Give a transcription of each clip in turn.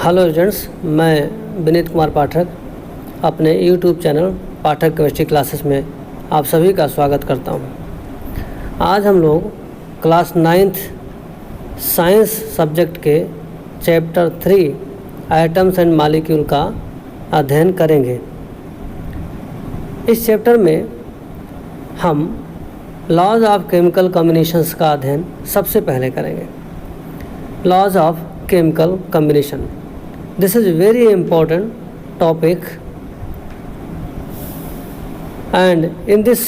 Hello students, मैं विनीत कुमार पाठक अपने YouTube channel पाठक chemistry classes में आप सभी का स्वागत करता हूं। आज हम लोग क्लास 9th साइंस सब्जेक्ट के चैप्टर 3 एटम्स एंड मॉलिक्यूल का अध्ययन करेंगे। इस चैप्टर में हम लॉज ऑफ केमिकल कॉम्बिनेशंस का अध्ययन सबसे पहले करेंगे। Laws of chemical combination, this is very important topic, and in this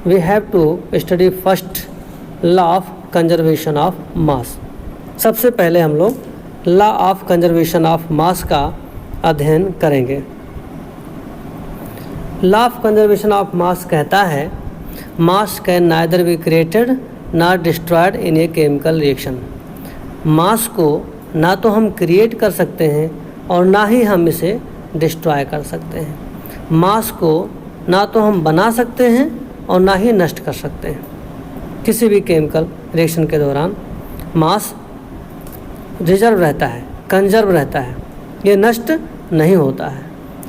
we have to study first law of conservation of mass। सबसे पहले हम लोग law of conservation of mass का अध्ययन करेंगे। Law of conservation of mass कहता है mass can neither be created not destroyed in a chemical reaction. Mass को ना तो हम क्रिएट कर सकते हैं और ना ही हम इसे डिस्ट्रॉय कर सकते हैं। मास को ना तो हम बना सकते हैं और ना ही नष्ट कर सकते हैं। किसी भी केमिकल रिएक्शन के दौरान मास रिजर्व रहता है, कंजर्व रहता है, ये नष्ट नहीं होता है।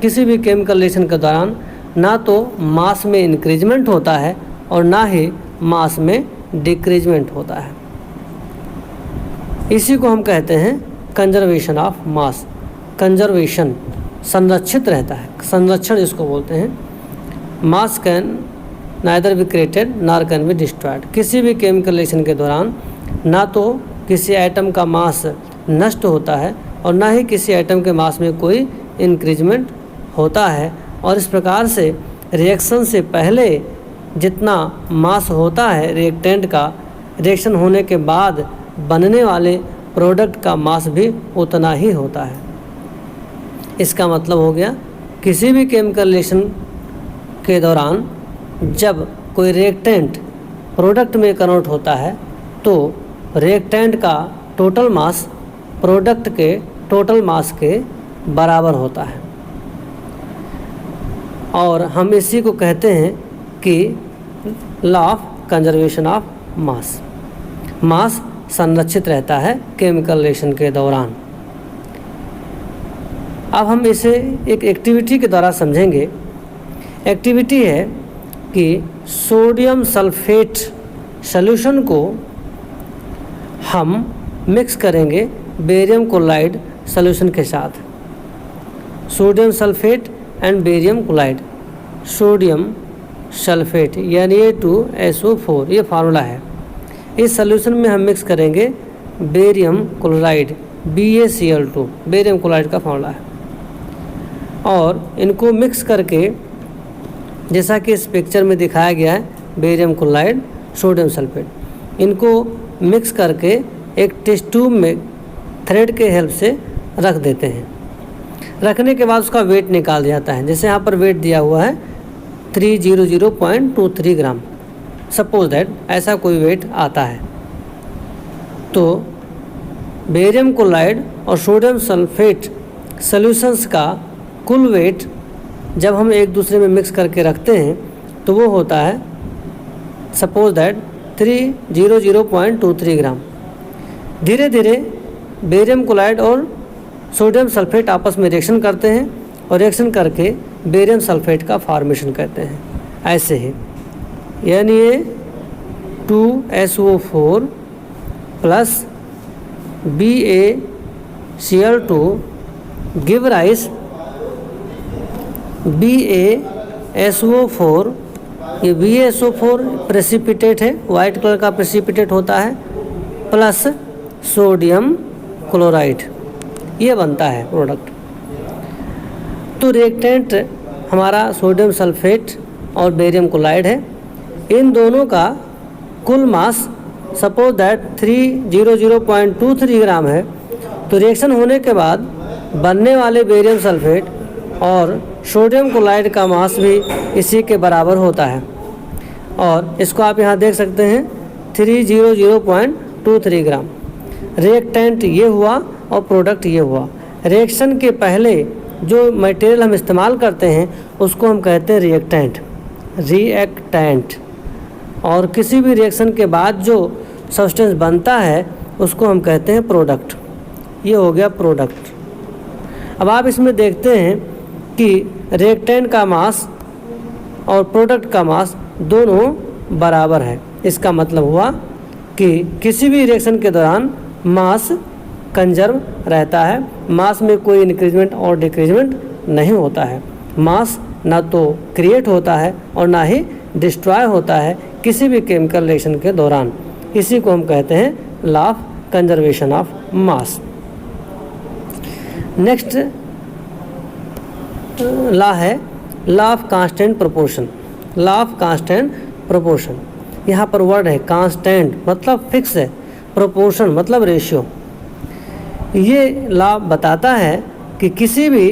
किसी भी केमिकल रिएक्शन के दौरान ना तो मास में इंक्रीजमेंट होता है और ना ही मास में डिक्रीजमेंट होता है। इसी को हम कहते हैं कंजर्वेशन ऑफ मास। कंजर्वेशन संरक्षित रहता है, संरक्षण इसको बोलते हैं। मास can neither be created nor can be destroyed. किसी भी केमिकल रिएक्शन के दौरान ना तो किसी एटम का मास नष्ट होता है और ना ही किसी एटम के मास में कोई इंक्रीजमेंट होता है। और इस प्रकार से रिएक्शन से पहले जितना मास होता है रिएक्टेंट का, रिएक्शन होने के बाद बनने वाले प्रोडक्ट का मास भी उतना ही होता है। इसका मतलब हो गया किसी भी केमिकल रिएक्शन के दौरान जब कोई रिएक्टेंट प्रोडक्ट में कन्वर्ट होता है तो रिएक्टेंट का टोटल मास प्रोडक्ट के टोटल मास के बराबर होता है। और हम इसी को कहते हैं कि law of conservation of mass. Mass संरक्षित रहता है केमिकल रिएक्शन के दौरान। अब हम इसे एक एक्टिविटी के द्वारा समझेंगे। एक्टिविटी है कि सोडियम सल्फेट सॉल्यूशन को हम मिक्स करेंगे बेरियम क्लोराइड सॉल्यूशन के साथ। Sodium sulphate and barium chloride, sodium sulphate यानी A2SO4 ये फार्मूला है। इस सॉल्यूशन में हम मिक्स करेंगे barium chloride BaCl2, barium chloride का फार्मूला है। और इनको मिक्स करके जैसा कि इस पिक्चर में दिखाया गया है, बेरियम क्लोराइड सोडियम सल्फेट, इनको मिक्स करके एक टेस्ट ट्यूब में थ्रेड के हेल्प से रख देते हैं। रखने के बाद उसका वेट निकाल दिया जाता है। जैसे यहाँ पर वेट दिया हुआ है 300.23 ग्राम, सपोज दैट ऐसा कोई वेट आता है। तो बेरियम क्लोराइड और सोडियम सल्फेट सॉल्यूशंस का कुल वेट जब हम एक दूसरे में मिक्स करके रखते हैं तो वो होता है सपोज दैट 300.23 ग्राम। धीरे धीरे बेरियम क्लोराइड और सोडियम सल्फेट आपस में रिएक्शन करते हैं और रिएक्शन करके बेरियम सल्फेट का फॉर्मेशन करते हैं। ऐसे ही यानी A2SO4 plus BaCl2 give rice BaSO4। ये BaSO4 प्रेसिपिटेट है, वाइट कलर का प्रेसिपिटेट होता है, प्लस सोडियम क्लोराइड, ये बनता है प्रोडक्ट। तो रिएक्टेंट हमारा सोडियम सल्फेट और बेरियम क्लोराइड है। इन दोनों का कुल मास सपोज दैट 300.23 ग्राम है। तो रिएक्शन होने के बाद बनने वाले बेरियम सल्फेट और सोडियम क्लोराइड का मास भी इसी के बराबर होता है। और इसको आप यहाँ देख सकते हैं 300.23 ग्राम। रिएक्टेंट ये हुआ और प्रोडक्ट ये हुआ। रिएक्शन के पहले जो मटेरियल हम इस्तेमाल करते हैं उसको हम कहते हैं रिएक्टेंट। और किसी भी रिएक्शन के बाद जो सब्सटेंस बनता है उसको हम कहते हैं प्रोडक्ट। ये हो गया प्रोडक्ट। अब आप इसमें देखते हैं कि रिएक्टेंट का मास और प्रोडक्ट का मास दोनों बराबर है। इसका मतलब हुआ कि किसी भी रिएक्शन के दौरान मास कंजर्व रहता है, मास में कोई इंक्रीजमेंट और डिक्रीजमेंट नहीं होता है। मास ना तो क्रिएट होता है और ना ही डिस्ट्रॉय होता है किसी भी केमिकल रिएक्शन के दौरान। इसी को हम कहते हैं law of conservation of mass. Next law है law of constant proportion. Law of constant proportion, यहाँ पर वर्ड है कांस्टेंट मतलब फिक्स है, प्रोपोर्शन मतलब रेशियो। ये लॉ बताता है कि किसी भी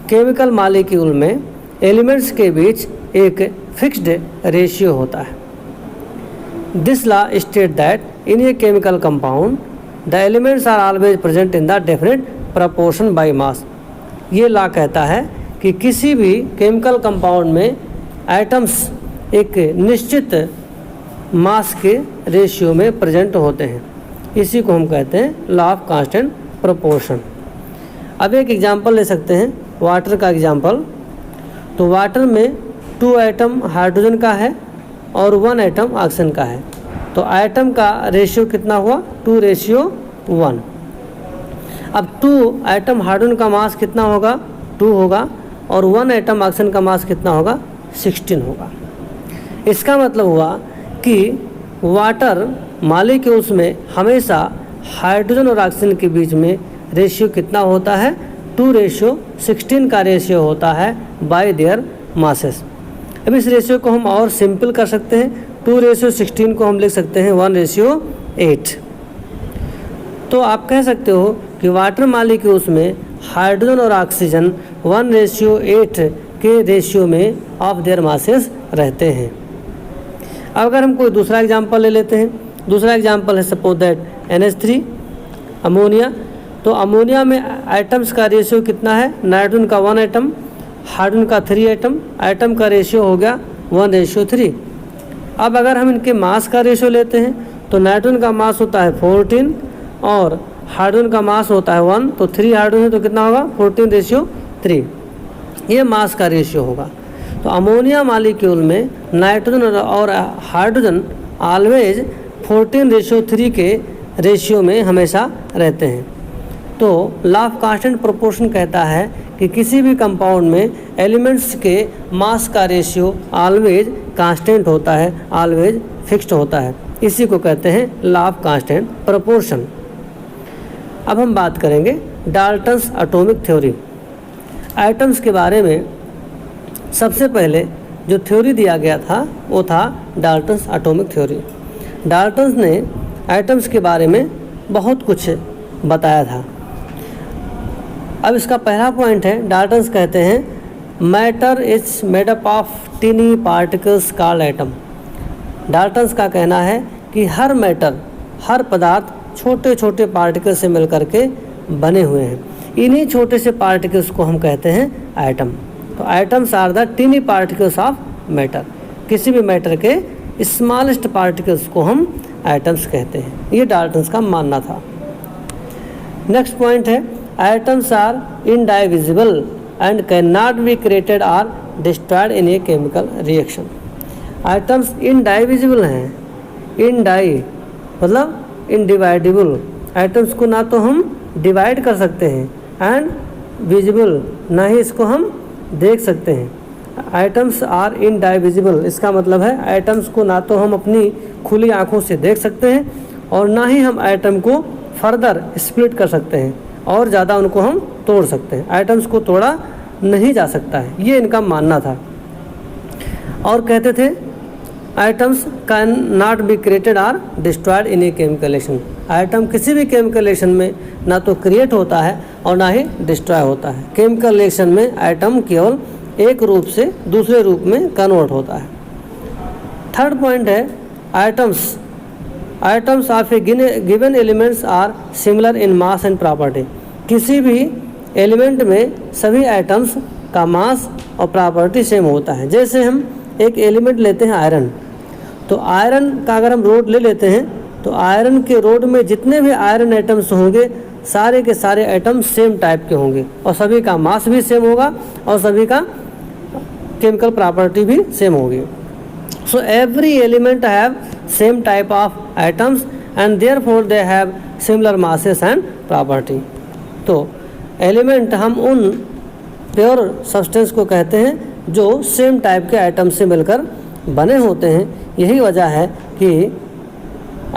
केमिकल मॉलिक्यूल में एलिमेंट्स के बीच एक फिक्स्ड रेशियो होता है। This law state that in a chemical compound the elements are always present in the definite proportion by mass. ये लॉ कहता है कि किसी भी केमिकल कंपाउंड में एटम्स एक निश्चित मास के रेशियो में प्रेजेंट होते हैं। इसी को हम कहते हैं लॉ ऑफ कांस्टेंट प्रोपोर्शन। अब एक एग्जांपल ले सकते हैं, वाटर का एग्जांपल। तो वाटर में 2 एटम हाइड्रोजन का है और 1 एटम ऑक्सीजन का है। तो एटम का रेशियो कितना हुआ? 2:1। अब 2 एटम हाइड्रोजन का मास कितना होगा? 2 होगा और 1 एटम ऑक्सीजन का मास कितना होगा? 16 होगा। इसका मतलब हुआ कि वाटर मॉलिक्यूल्स में हमेशा हाइड्रोजन और ऑक्सीजन के बीच में रेशियो कितना होता है? 2:16 का रेशियो होता है बाय देयर मासेस। अब इस रेशियो को हम और सिंपल कर सकते हैं। 2:16 को हम लिख सकते हैं 1:8। तो आप कह सकते हो कि वाटर मॉलिक्यूल्स में हाइड्रोजन और ऑक्सीजन 1:8 के रेशियो में ऑफ देयर मासेस रहते हैं। अब अगर हम कोई दूसरा एग्जांपल ले लेते हैं, दूसरा एग्जांपल है सपोज दैट NH3 अमोनिया। तो अमोनिया में एटम्स का रेशियो कितना है? नाइट्रोजन का 1 एटम, हाइड्रोजन का 3 एटम, एटम का रेशियो हो गया 1:3। अब अगर हम इनके मास का रेशियो लेते हैं तो नाइट्रोजन का मास होता है 14 और हाइड्रोजन का मास होता है 1, तो 3 हाइड्रोजन है तो कितना होगा? 14:3। ये मास का रेशियो होगा। तो अमोनिया मॉलिक्यूल में नाइट्रोजन और हाइड्रोजन ऑलवेज 14:3 के रेशियो में हमेशा रहते हैं। तो लॉ ऑफ कांस्टेंट प्रोपोर्शन कहता है कि किसी भी कंपाउंड में एलिमेंट्स के मास का रेशियो ऑलवेज कांस्टेंट होता है, ऑलवेज फिक्स्ड होता है। इसी को कहते हैं लॉ ऑफ कांस्टेंट प्रोपोर्शन। अब हम बात करेंगे डाल्टन्स एटॉमिक थ्योरी। एटम्स के बारे में सबसे पहले जो थ्योरी दिया गया था वो था डाल्टन्स एटॉमिक थ्योरी। डाल्टन्स ने एटम्स के बारे में बहुत कुछ बताया था। अब इसका पहला पॉइंट है, डाल्टन्स कहते हैं matter is made up of टिनी particles called atom. Dalton's का कहना है कि हर मैटर, हर पदार्थ छोटे छोटे पार्टिकल से मिलकर के बने हुए हैं। इन्हीं छोटे से पार्टिकल्स को हम कहते हैं एटम। तो atoms are the tiny particles of matter. किसी भी मैटर के स्मॉलेस्ट पार्टिकल्स को हम एटम्स कहते हैं। ये डाल्टन्स का मानना था। नेक्स्ट पॉइंट है atoms are indivisible and can not be created और destroyed in a chemical reaction. Atoms indivisible हैं। इनडाई मतलब इनडिवाइडेबल। एटम्स को ना तो हम डिवाइड कर सकते हैं एंड विजिबल, ना ही इसको हम देख सकते हैं। एटम्स आर इनडाइविजिबल, इसका मतलब है एटम्स को ना तो हम अपनी खुली आंखों से देख सकते हैं और ना ही हम एटम को फर्दर स्प्लिट कर सकते हैं और ज़्यादा उनको हम तोड़ सकते हैं। एटम्स को तोड़ा नहीं जा सकता है, ये इनका मानना था। और कहते थे atoms can not be created और destroyed in a chemical reaction. Atom किसी भी केमिकल रिएक्शन में ना तो क्रिएट होता है और ना ही डिस्ट्रॉय होता है। केमिकल रिएक्शन में एटम केवल एक रूप से दूसरे रूप में कन्वर्ट होता है। थर्ड पॉइंट है atoms of a given elements are similar in mass and property. किसी भी एलिमेंट में सभी एटम्स का मास और प्रॉपर्टी सेम होता है। जैसे हम एक एलिमेंट लेते हैं आयरन, तो आयरन का अगर हम रोड ले लेते हैं तो आयरन के रोड में जितने भी आयरन एटम्स होंगे सारे के सारे एटम सेम टाइप के होंगे और सभी का मास भी सेम होगा और सभी का केमिकल प्रॉपर्टी भी सेम होगी। So every element have same type of atoms and therefore they have similar masses and property. तो एलिमेंट हम उन प्योर सब्सटेंस को कहते हैं जो सेम टाइप के एटम से मिलकर बने होते हैं। यही वजह है कि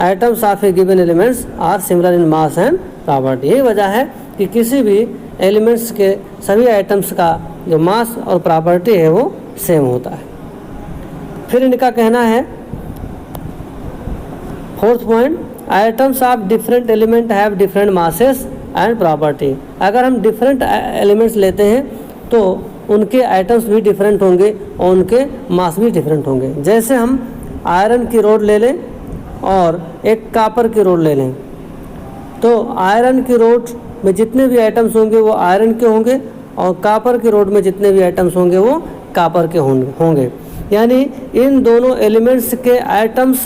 atoms of a given elements are similar in mass and property. यही वजह है कि किसी भी एलिमेंट्स के सभी एटम्स का जो मास और प्रॉपर्टी है वो सेम होता है। फिर इनका कहना है fourth point, atoms of different element have different masses and property. अगर हम डिफरेंट एलिमेंट्स लेते हैं तो उनके एटम्स भी डिफरेंट होंगे और उनके मास भी डिफरेंट होंगे। जैसे हम आयरन की रोड ले लें और एक कापर की रोड ले लें, तो आयरन की रोड में जितने भी आइटम्स होंगे वो आयरन के होंगे और कापर की रोड में जितने भी आइटम्स होंगे वो कापर के होंगे। यानी इन दोनों एलिमेंट्स के आइटम्स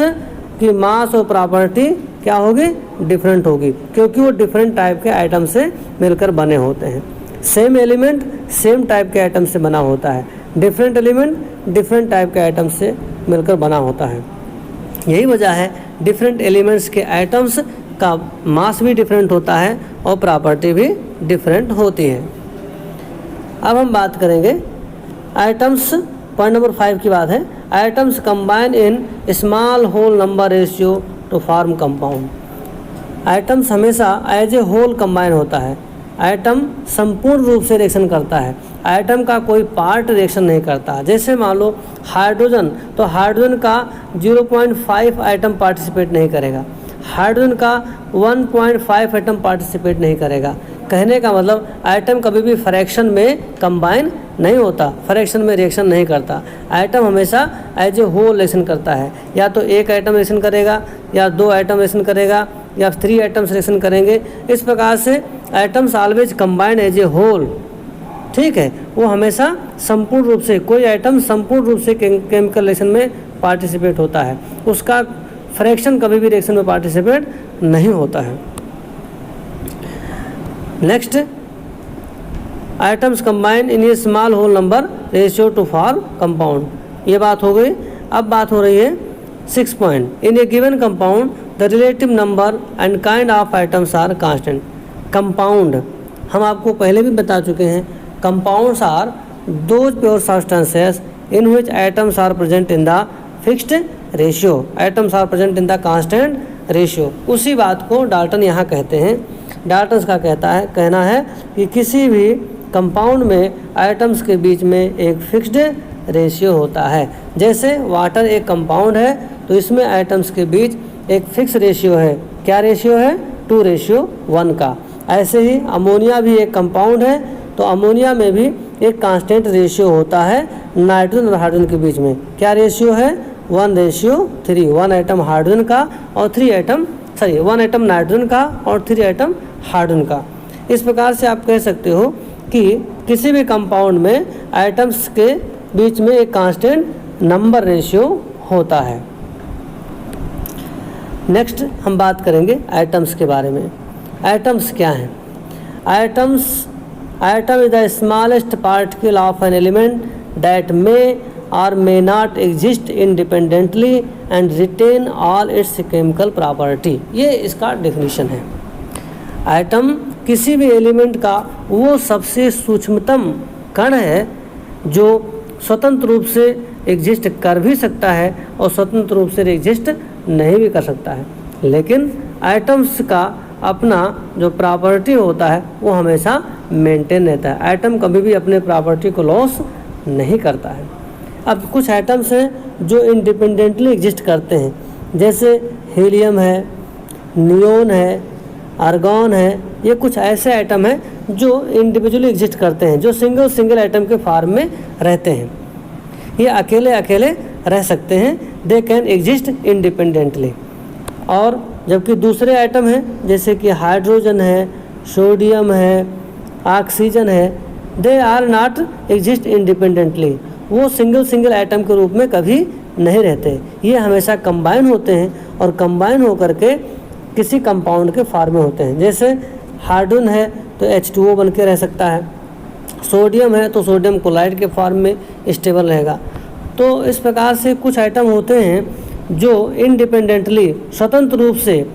की मास और प्रॉपर्टी क्या होगी, डिफरेंट होगी, क्योंकि वो डिफरेंट टाइप के आइटम से मिलकर बने होते हैं। सेम एलिमेंट सेम टाइप के आइटम से बना होता है, डिफरेंट एलिमेंट डिफरेंट टाइप के आइटम से मिलकर बना होता है। यही वजह है डिफरेंट एलिमेंट्स के आइटम्स का मास भी डिफरेंट होता है और प्रॉपर्टी भी डिफरेंट होती है। अब हम बात करेंगे आइटम्स, पॉइंट नंबर 5 की बात है, items combine in small whole number ratio to form compound. Items हमेशा एज ए होल कंबाइन होता है। आइटम संपूर्ण रूप से रिएक्शन करता है, आइटम का कोई पार्ट रिएक्शन नहीं करता। जैसे मान लो हाइड्रोजन, तो हाइड्रोजन का 0.5 आइटम पार्टिसिपेट नहीं करेगा, हाइड्रोजन का 1.5 आइटम पार्टिसिपेट नहीं करेगा। कहने का मतलब आइटम कभी भी फ्रैक्शन में कंबाइन नहीं होता, फ्रैक्शन में रिएक्शन नहीं करता। आइटम हमेशा एज ए होल रिएक्शन करता है, या तो एक आइटम रिएक्शन करेगा या 2 आइटम रिएक्शन करेगा या 3 आइटम्स रिएक्शन करेंगे। इस प्रकार से items always combine as a whole, ठीक है। वो हमेशा संपूर्ण रूप से, कोई आइटम संपूर्ण रूप से केमिकल रिएक्शन में पार्टिसिपेट होता है, उसका फ्रैक्शन कभी भी रिएक्शन में पार्टिसिपेट नहीं होता है। Next, items combine in a small whole number ratio to form compound. ये बात हो गई। अब बात हो रही है 6 point, in a given compound the relative number and kind of items are constant. Compound हम आपको पहले भी बता चुके हैं, compounds are those pure substances in which items are present in the fixed ratio, items are present in the constant ratio. उसी बात को डाल्टन यहाँ कहते हैं। डाल्टन का कहना है कि किसी भी कंपाउंड में आइटम्स के बीच में एक फिक्स्ड रेशियो होता है। जैसे वाटर एक कंपाउंड है तो इसमें आइटम्स के बीच एक फिक्स रेशियो है। क्या रेशियो है? 2:1 का। ऐसे ही अमोनिया भी एक कंपाउंड है तो अमोनिया में भी एक कांस्टेंट रेशियो होता है नाइट्रोजन और हाइड्रोजन के बीच में। क्या रेशियो है? 1:3। 1 आइटम हाइड्रोजन का और 1 आइटम नाइट्रोजन का और 3 आइटम हाइड्रोजन का। इस प्रकार से आप कह सकते हो कि किसी भी कंपाउंड में आइटम्स के बीच में एक कांस्टेंट नंबर रेशियो होता है। नेक्स्ट हम बात करेंगे आइटम्स के बारे में। आइटम्स क्या हैं? Atom is the smallest particle of an element that may or may not exist independently and retain all its chemical property. ये इसका डेफिनेशन है। आइटम किसी भी एलिमेंट का वो सबसे सूक्ष्मतम कण है जो स्वतंत्र रूप से एग्जिस्ट कर भी सकता है और स्वतंत्र रूप से एग्जिस्ट नहीं भी कर सकता है, लेकिन आइटम्स का अपना जो प्रॉपर्टी होता है वो हमेशा मेंटेन रहता है। आइटम कभी भी अपने प्रॉपर्टी को लॉस नहीं करता है। अब कुछ आइटम्स हैं जो इंडिपेंडेंटली एग्जिस्ट करते हैं, जैसे हीलियम है, नियोन है, आर्गॉन है। ये कुछ ऐसे आइटम हैं जो इंडिविजुअली एग्जिस्ट करते हैं, जो सिंगल आइटम के फॉर्म में रहते हैं। ये अकेले अकेले रह सकते हैं, दे कैन एग्जिस्ट इंडिपेंडेंटली। और जबकि दूसरे आइटम हैं जैसे कि हाइड्रोजन है, सोडियम है, ऑक्सीजन है, they are not exist independently. वो सिंगल आइटम के रूप में कभी नहीं रहते, ये हमेशा कंबाइन होते हैं और कंबाइन होकर के किसी कंपाउंड के फॉर्म में होते हैं। जैसे हाइड्रोजन है तो H2O बन के रह सकता है, सोडियम है तो सोडियम क्लोराइड के फॉर्म में स्टेबल रहेगा। तो इस प्रकार से कुछ आइटम होते हैं जो इंडिपेंडेंटली स्वतंत्र रूप से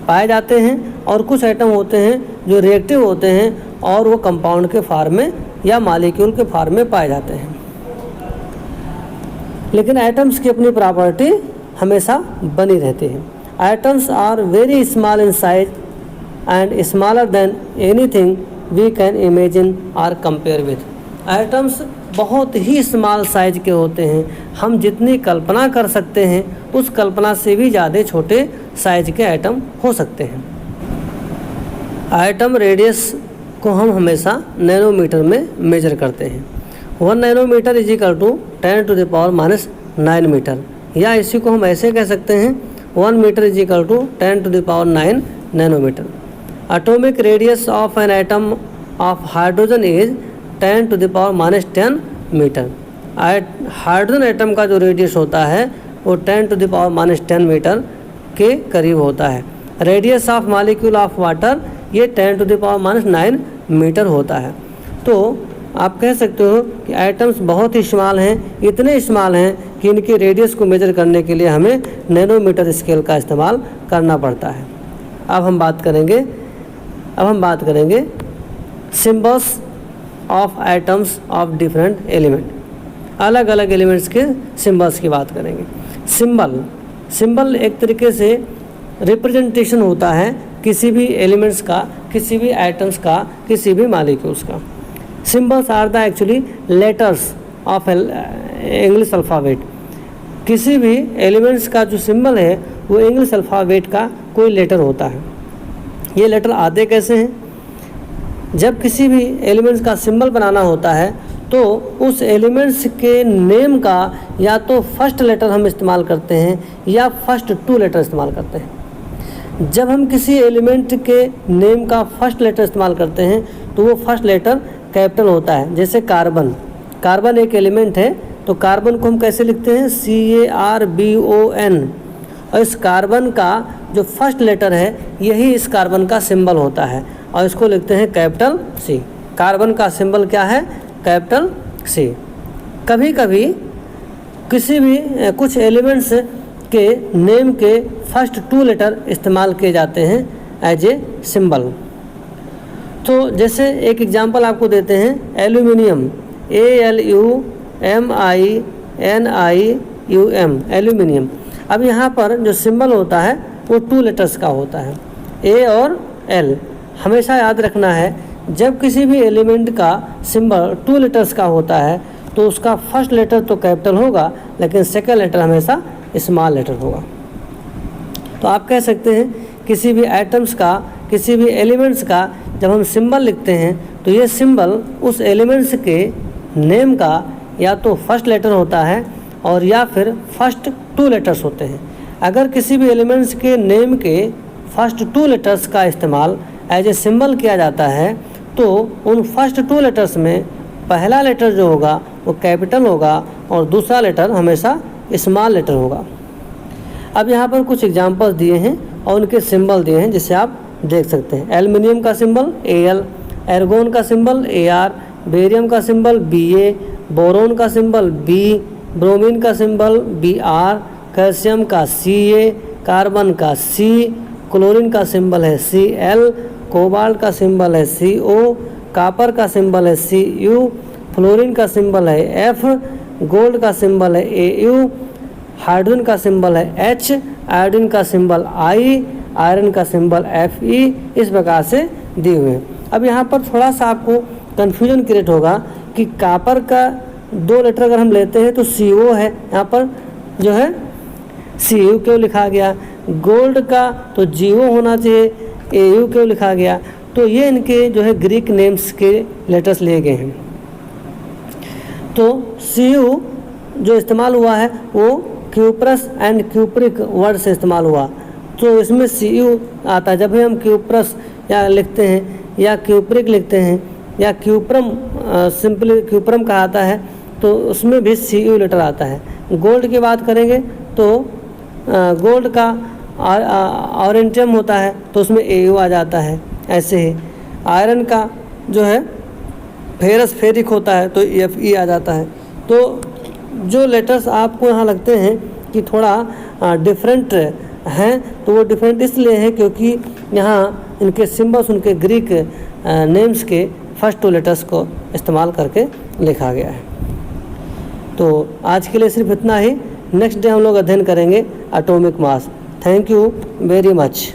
पाए जाते हैं और कुछ आइटम होते हैं जो रिएक्टिव होते हैं और वो कंपाउंड के फॉर्म में या मॉलिक्यूल के फॉर्म में पाए जाते हैं। लेकिन आइटम्स की अपनी प्रॉपर्टी हमेशा बनी रहती है। Items are very small in size and smaller than anything we can imagine or compare with. Items बहुत ही स्मॉल साइज के होते हैं, हम जितनी कल्पना कर सकते हैं उस कल्पना से भी ज़्यादा छोटे साइज के आइटम हो सकते हैं। आइटम रेडियस को हम हमेशा नैनोमीटर में मेजर करते हैं। 1 nanometre is equal to 10⁻⁹ metre, या इसी को हम ऐसे कह सकते हैं 1 metre is equal to 10⁹ nanometre. Atomic radius of an atom of hydrogen is 10⁻⁻10 metre. Hydrogen atom का जो रेडियस होता है वो 10⁻⁻10 मीटर के करीब होता है। Radius of molecule of water ये 10⁻⁹ मीटर होता है। तो आप कह सकते हो कि आइटम्स बहुत ही स्मॉल हैं, इतने स्मॉल हैं कि इनके रेडियस को मेजर करने के लिए हमें नैनोमीटर स्केल का इस्तेमाल करना पड़ता है। अब हम बात करेंगे symbols of items of different element. अलग अलग एलिमेंट्स के सिंबल्स की बात करेंगे। सिंबल एक तरीके से रिप्रेजेंटेशन होता है किसी भी एलिमेंट्स का, किसी भी आइटम्स का, किसी भी मॉलिक्यूल्स का। Symbols are the actually letters of English alphabet. किसी भी एलिमेंट्स का जो सिंबल है वो इंग्लिश अल्फ़ाबेट का कोई लेटर होता है। ये लेटर आते कैसे हैं? जब किसी भी एलिमेंट्स का सिंबल बनाना होता है तो उस एलिमेंट्स के नेम का या तो फर्स्ट लेटर हम इस्तेमाल करते हैं या फर्स्ट 2 लेटर इस्तेमाल करते हैं। जब हम किसी एलिमेंट के नेम का फर्स्ट लेटर इस्तेमाल करते हैं तो वो फर्स्ट लेटर कैपिटल होता है। जैसे कार्बन एक एलिमेंट है तो कार्बन को हम कैसे लिखते हैं? CARBON। और इस कार्बन का जो फर्स्ट लेटर है यही इस कार्बन का सिंबल होता है और इसको लिखते हैं कैपिटल C। कार्बन का सिंबल क्या है? Capital C। कभी कभी किसी भी कुछ एलिमेंट्स के नेम के फर्स्ट 2 लेटर इस्तेमाल किए जाते हैं एज ए सिंबल। तो जैसे एक एग्जांपल आपको देते हैं, एल्यूमिनियम, ALUMINIUM, एल्यूमिनियम। अब यहाँ पर जो सिंबल होता है वो 2 लेटर्स का होता है, A और L। हमेशा याद रखना है जब किसी भी एलिमेंट का सिंबल 2 लेटर्स का होता है तो उसका फर्स्ट लेटर तो कैपिटल होगा लेकिन सेकंड लेटर हमेशा स्मॉल लेटर होगा। तो आप कह सकते हैं किसी भी आइटम्स का, किसी भी एलिमेंट्स का जब हम सिंबल लिखते हैं तो ये सिंबल उस एलिमेंट्स के नेम का या तो फर्स्ट लेटर होता है और या फिर फर्स्ट 2 लेटर्स होते हैं। अगर किसी भी एलिमेंट्स के नेम के फर्स्ट 2 लेटर्स का इस्तेमाल एज ए सिंबल किया जाता है तो उन फर्स्ट 2 लेटर्स में पहला लेटर जो होगा वो कैपिटल होगा और दूसरा लेटर हमेशा स्मॉल लेटर होगा। अब यहाँ पर कुछ एग्जांपल्स दिए हैं और उनके सिंबल दिए हैं जिसे आप देख सकते हैं। एल्युमिनियम का सिंबल AL, एर्गोन का सिंबल AR, बेरियम का सिंबल BA, बोरोन का सिंबल B, ब्रोमीन का सिंबल BR, कैल्शियम का CA, कार्बन का C, क्लोरीन का सिंबल है Cl, कोबाल्ट का सिंबल है CO, कॉपर का सिंबल है Cu, फ्लोरीन का सिंबल है F, गोल्ड का सिंबल है AU, हाइड्रोजन का सिंबल है H, आयोडीन का सिंबल I, आयरन का सिंबल Fe। इस प्रकार से दिए हुए हैं। अब यहाँ पर थोड़ा सा आपको कन्फ्यूजन क्रिएट होगा कि कॉपर का 2 लेटर अगर हम लेते हैं तो CO है, यहाँ पर जो है Cu क्यों लिखा गया? गोल्ड का तो GO होना चाहिए, AU क्यों लिखा गया? तो ये इनके जो है ग्रीक नेम्स के लेटर्स लिए गए हैं। तो Cu जो इस्तेमाल हुआ है वो क्यूप्रस एंड क्यूप्रिक वर्ड से इस्तेमाल हुआ, तो इसमें Cu आता है। जब भी हम क्यूप्रस या लिखते हैं या क्यूप्रिक लिखते हैं या क्यूप्रम, सिंपली क्यूप्रम कहा आता है, तो उसमें भी Cu लेटर आता है। गोल्ड की बात करेंगे तो गोल्ड का ऑरेंटियम होता है तो उसमें AU आ जाता है। ऐसे ही आयरन का जो है फेरस फेरिक होता है तो Fe आ जाता है। तो जो लेटर्स आपको यहाँ लगते हैं कि थोड़ा डिफरेंट हैं, तो वो डिफरेंट इसलिए हैं क्योंकि यहाँ इनके सिम्बल्स उनके ग्रीक नेम्स के फर्स्ट 2 लेटर्स को इस्तेमाल करके लिखा गया है। तो आज के लिए सिर्फ इतना ही। नेक्स्ट डे हम लोग अध्ययन करेंगे atomic mass. Thank you very much.